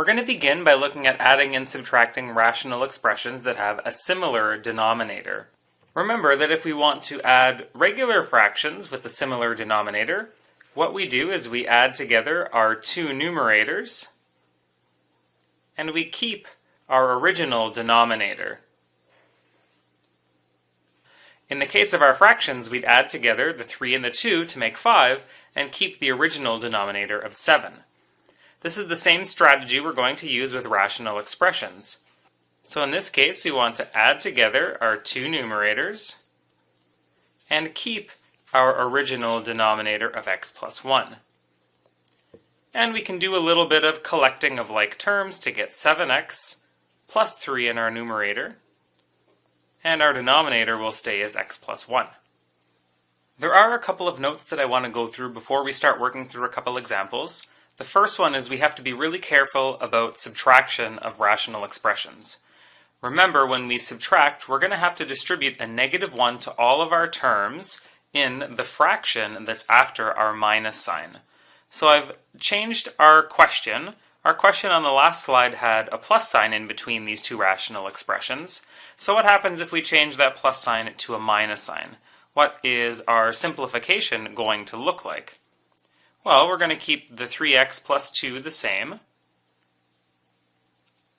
We're going to begin by looking at adding and subtracting rational expressions that have a similar denominator. Remember that if we want to add regular fractions with a similar denominator, what we do is we add together our two numerators, and we keep our original denominator. In the case of our fractions, we'd add together the 3 and the 2 to make 5, and keep the original denominator of 7. This is the same strategy we're going to use with rational expressions. So in this case, we want to add together our two numerators and keep our original denominator of x plus 1. And we can do a little bit of collecting of like terms to get 7x plus 3 in our numerator, and our denominator will stay as x plus 1. There are a couple of notes that I want to go through before we start working through a couple examples. The first one is we have to be really careful about subtraction of rational expressions. Remember, when we subtract, we're going to have to distribute a -1 to all of our terms in the fraction that's after our minus sign. So I've changed our question. Our question on the last slide had a plus sign in between these two rational expressions. So what happens if we change that plus sign to a minus sign? What is our simplification going to look like? Well, we're going to keep the 3x plus 2 the same.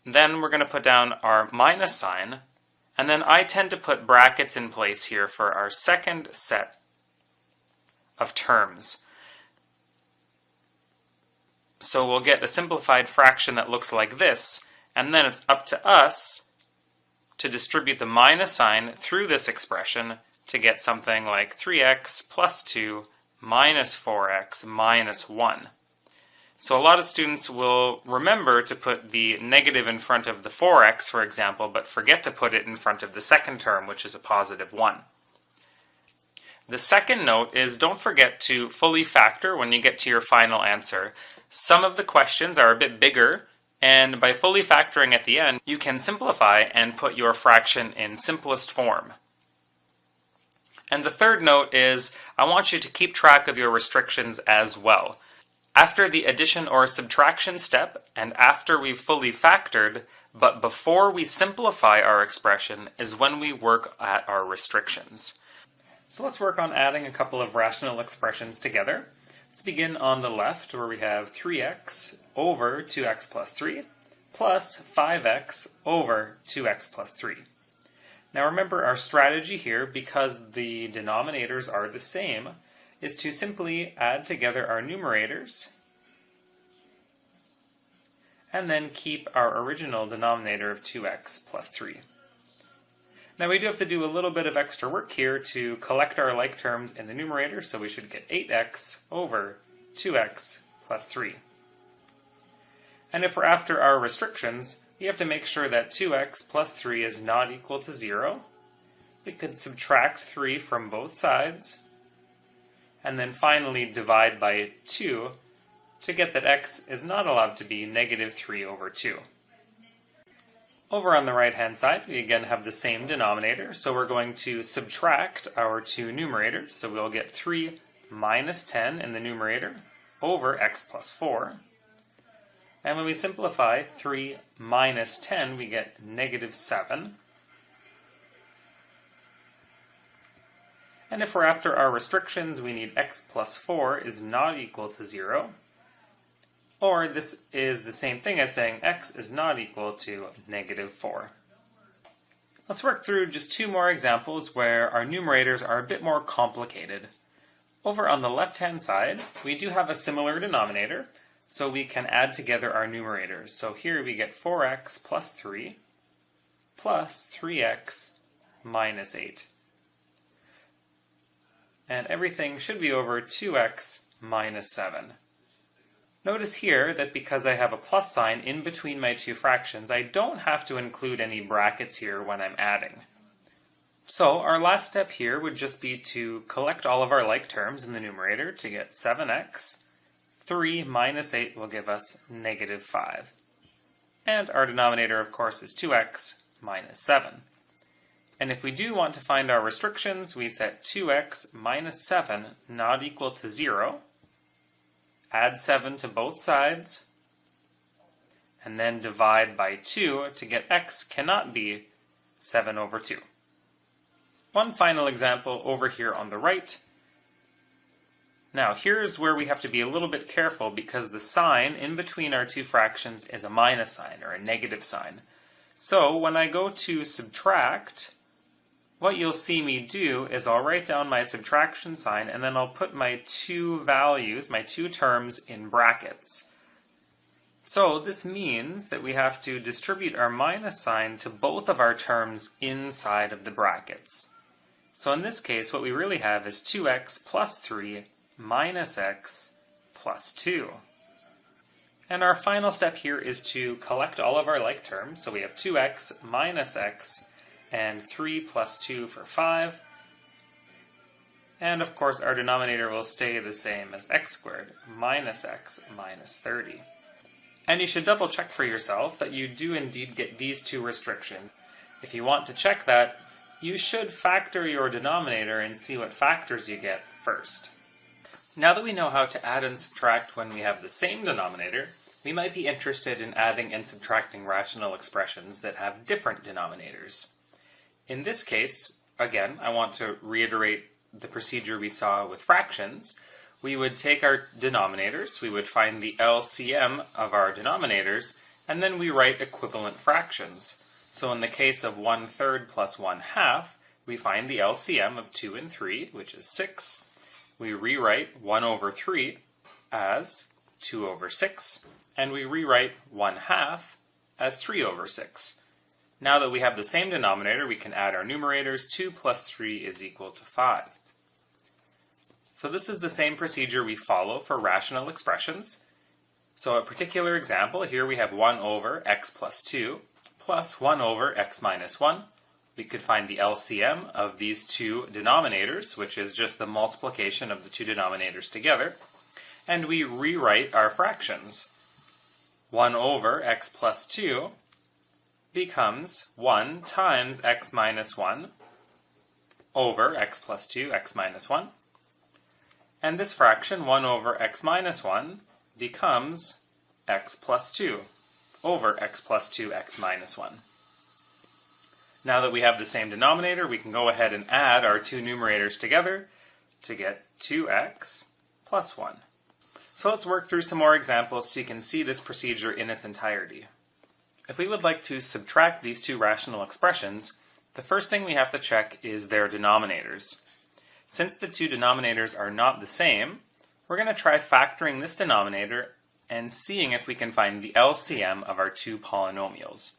Then we're going to put down our minus sign, and then I tend to put brackets in place here for our second set of terms. So we'll get a simplified fraction that looks like this, and then it's up to us to distribute the minus sign through this expression to get something like 3x plus 2 minus 4x minus 1. So a lot of students will remember to put the negative in front of the 4x, for example, but forget to put it in front of the second term, which is a positive 1. The second note is don't forget to fully factor when you get to your final answer. Some of the questions are a bit bigger, and by fully factoring at the end, you can simplify and put your fraction in simplest form. And the third note is I want you to keep track of your restrictions as well. After the addition or subtraction step, and after we've fully factored, but before we simplify our expression, is when we work at our restrictions. So let's work on adding a couple of rational expressions together. Let's begin on the left, where we have 3x over 2x plus 3, plus 5x over 2x plus 3. Now remember, our strategy here, because the denominators are the same, is to simply add together our numerators and then keep our original denominator of 2x plus 3. Now we do have to do a little bit of extra work here to collect our like terms in the numerator, so we should get 8x over 2x plus 3. And if we're after our restrictions, we have to make sure that 2x plus 3 is not equal to 0. We could subtract 3 from both sides, and then finally divide by 2 to get that x is not allowed to be -3 over 2. Over on the right-hand side, we again have the same denominator, so we're going to subtract our two numerators. So we'll get 3 minus 10 in the numerator over x plus 4. And when we simplify 3 minus 10, we get -7. And if we're after our restrictions, we need x plus 4 is not equal to 0. Or this is the same thing as saying x is not equal to -4. Let's work through just two more examples where our numerators are a bit more complicated. Over on the left-hand side, we do have a similar denominator, so we can add together our numerators. So here we get 4x plus 3 plus 3x minus 8. And everything should be over 2x minus 7. Notice here that because I have a plus sign in between my two fractions, I don't have to include any brackets here when I'm adding. So our last step here would just be to collect all of our like terms in the numerator to get 7x. 3 minus 8 will give us -5. And our denominator, of course, is 2x minus 7. And if we do want to find our restrictions, we set 2x minus 7 not equal to 0. Add 7 to both sides, and then divide by 2 to get x cannot be 7 over 2. One final example over here on the right. Now here's where we have to be a little bit careful because the sign in between our two fractions is a minus sign or a negative sign. So when I go to subtract, what you'll see me do is I'll write down my subtraction sign and then I'll put my two values, my two terms, in brackets. So this means that we have to distribute our minus sign to both of our terms inside of the brackets. So in this case, what we really have is 2x plus 3 minus x plus 2. And our final step here is to collect all of our like terms. So we have 2x minus x and 3 plus 2 for 5. And of course our denominator will stay the same as x squared minus x minus 30. And you should double check for yourself that you do indeed get these two restrictions. If you want to check that, you should factor your denominator and see what factors you get first. Now that we know how to add and subtract when we have the same denominator, we might be interested in adding and subtracting rational expressions that have different denominators. In this case, again, I want to reiterate the procedure we saw with fractions. We would take our denominators, we would find the LCM of our denominators, and then we write equivalent fractions. So in the case of 1/3 plus 1/2, we find the LCM of 2 and 3, which is 6. We rewrite 1 over 3 as 2 over 6, and we rewrite 1/2 as 3 over 6. Now that we have the same denominator, we can add our numerators. 2 plus 3 is equal to 5. So this is the same procedure we follow for rational expressions. So a particular example, here we have 1 over x plus 2 plus 1 over x minus 1. We could find the LCM of these two denominators, which is just the multiplication of the two denominators together. And we rewrite our fractions. 1 over x plus 2 becomes 1 times x minus 1 over x plus 2, x minus 1. And this fraction, 1 over x minus 1, becomes x plus 2 over x plus 2, x minus 1. Now that we have the same denominator, we can go ahead and add our two numerators together to get 2x plus 1. So let's work through some more examples so you can see this procedure in its entirety. If we would like to subtract these two rational expressions, the first thing we have to check is their denominators. Since the two denominators are not the same, we're going to try factoring this denominator and seeing if we can find the LCM of our two polynomials.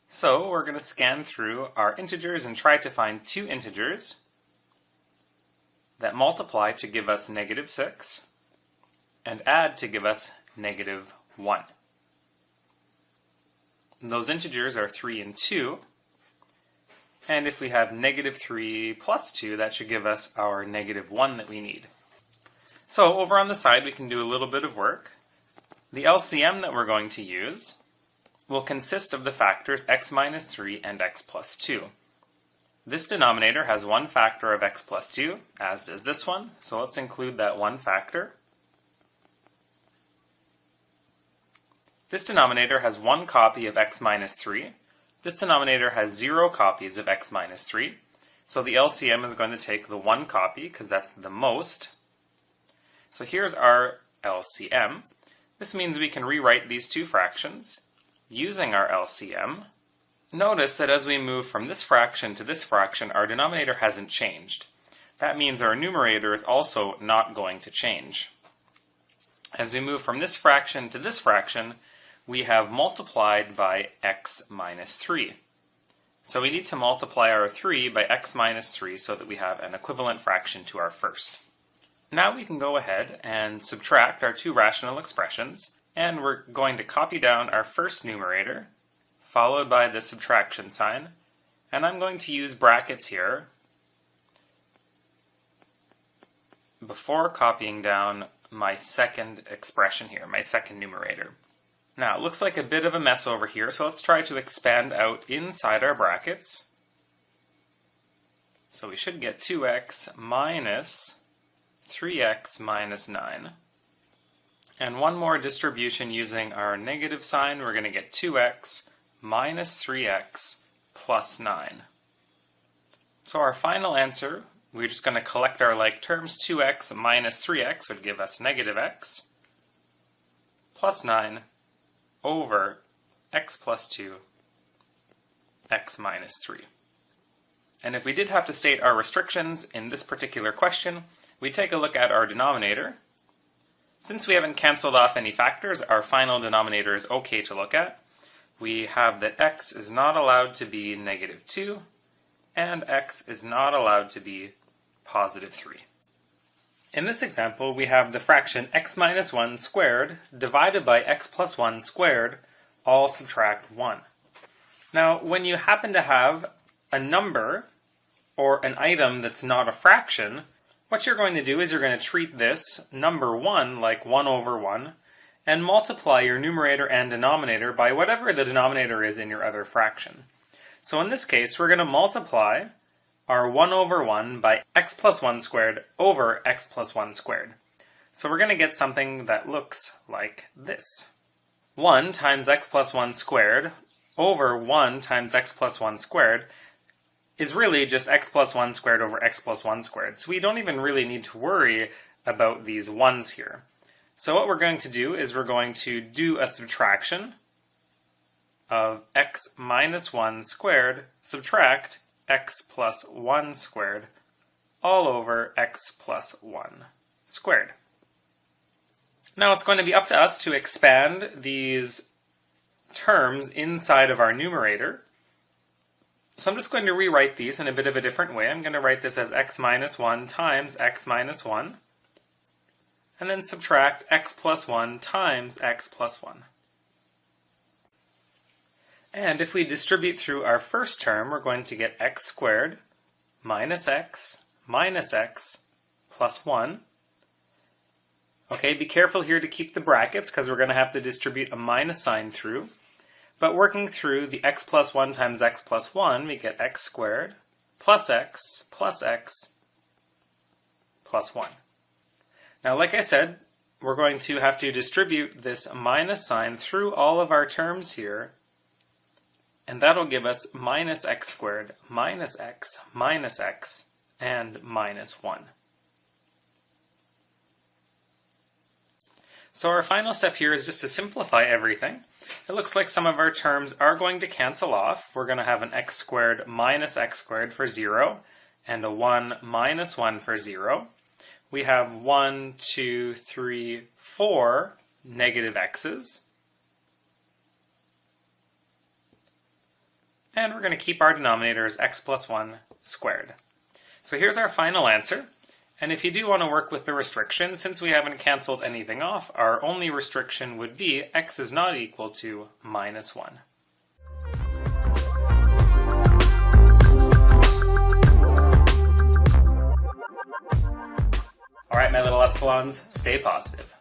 So we're going to scan through our integers and try to find two integers that multiply to give us -6 and add to give us -1. And those integers are 3 and 2. And if we have -3 plus 2, that should give us our -1 that we need. So over on the side, we can do a little bit of work. The LCM that we're going to use will consist of the factors x minus 3 and x plus 2. This denominator has one factor of x plus 2, as does this one. So let's include that one factor. This denominator has one copy of x minus 3. This denominator has 0 copies of x minus 3, so the LCM is going to take the one copy because that's the most. So here's our LCM. This means we can rewrite these two fractions using our LCM. Notice that as we move from this fraction to this fraction, our denominator hasn't changed. That means our numerator is also not going to change. As we move from this fraction to this fraction, we have multiplied by x minus 3. So we need to multiply our 3 by x minus 3 so that we have an equivalent fraction to our first. Now we can go ahead and subtract our two rational expressions, and we're going to copy down our first numerator, followed by the subtraction sign, and I'm going to use brackets here before copying down my second expression here, my second numerator. Now, it looks like a bit of a mess over here, so let's try to expand out inside our brackets. So we should get 2x minus 3x minus 9. And one more distribution using our negative sign, we're going to get 2x minus 3x plus 9. So our final answer, we're just going to collect our like terms. 2x minus 3x would give us negative x plus 9 over x plus 2, x minus 3. And if we did have to state our restrictions in this particular question, we take a look at our denominator. Since we haven't cancelled off any factors, our final denominator is okay to look at. We have that x is not allowed to be negative 2, and x is not allowed to be positive 3. In this example, we have the fraction x minus 1 squared divided by x plus 1 squared, all subtract 1. Now, when you happen to have a number or an item that's not a fraction, what you're going to do is you're going to treat this number 1 like 1 over 1 and multiply your numerator and denominator by whatever the denominator is in your other fraction. So in this case, we're going to multiply our 1 over 1 by x plus 1 squared over x plus 1 squared. So we're going to get something that looks like this. 1 times x plus 1 squared over 1 times x plus 1 squared is really just x plus 1 squared over x plus 1 squared. So we don't even really need to worry about these 1's here. So what we're going to do is we're going to do a subtraction of x minus 1 squared subtract x plus 1 squared all over x plus 1 squared. Now it's going to be up to us to expand these terms inside of our numerator. So I'm just going to rewrite these in a bit of a different way. I'm going to write this as x minus 1 times x minus 1, and then subtract x plus 1 times x plus 1. And if we distribute through our first term, we're going to get x squared minus x plus 1. Okay, be careful here to keep the brackets because we're going to have to distribute a minus sign through. But working through the x plus 1 times x plus 1, we get x squared plus x plus 1. Now, like I said, we're going to have to distribute this minus sign through all of our terms here, and that'll give us minus x squared minus x, and minus 1. So our final step here is just to simplify everything. It looks like some of our terms are going to cancel off. We're going to have an x squared minus x squared for 0, and a 1 minus 1 for 0. We have 1, 2, 3, 4 negative x's. And we're going to keep our denominator as x plus 1 squared. So here's our final answer. And if you do want to work with the restriction, since we haven't canceled anything off, our only restriction would be x is not equal to minus 1. Alright, my little epsilons, stay positive.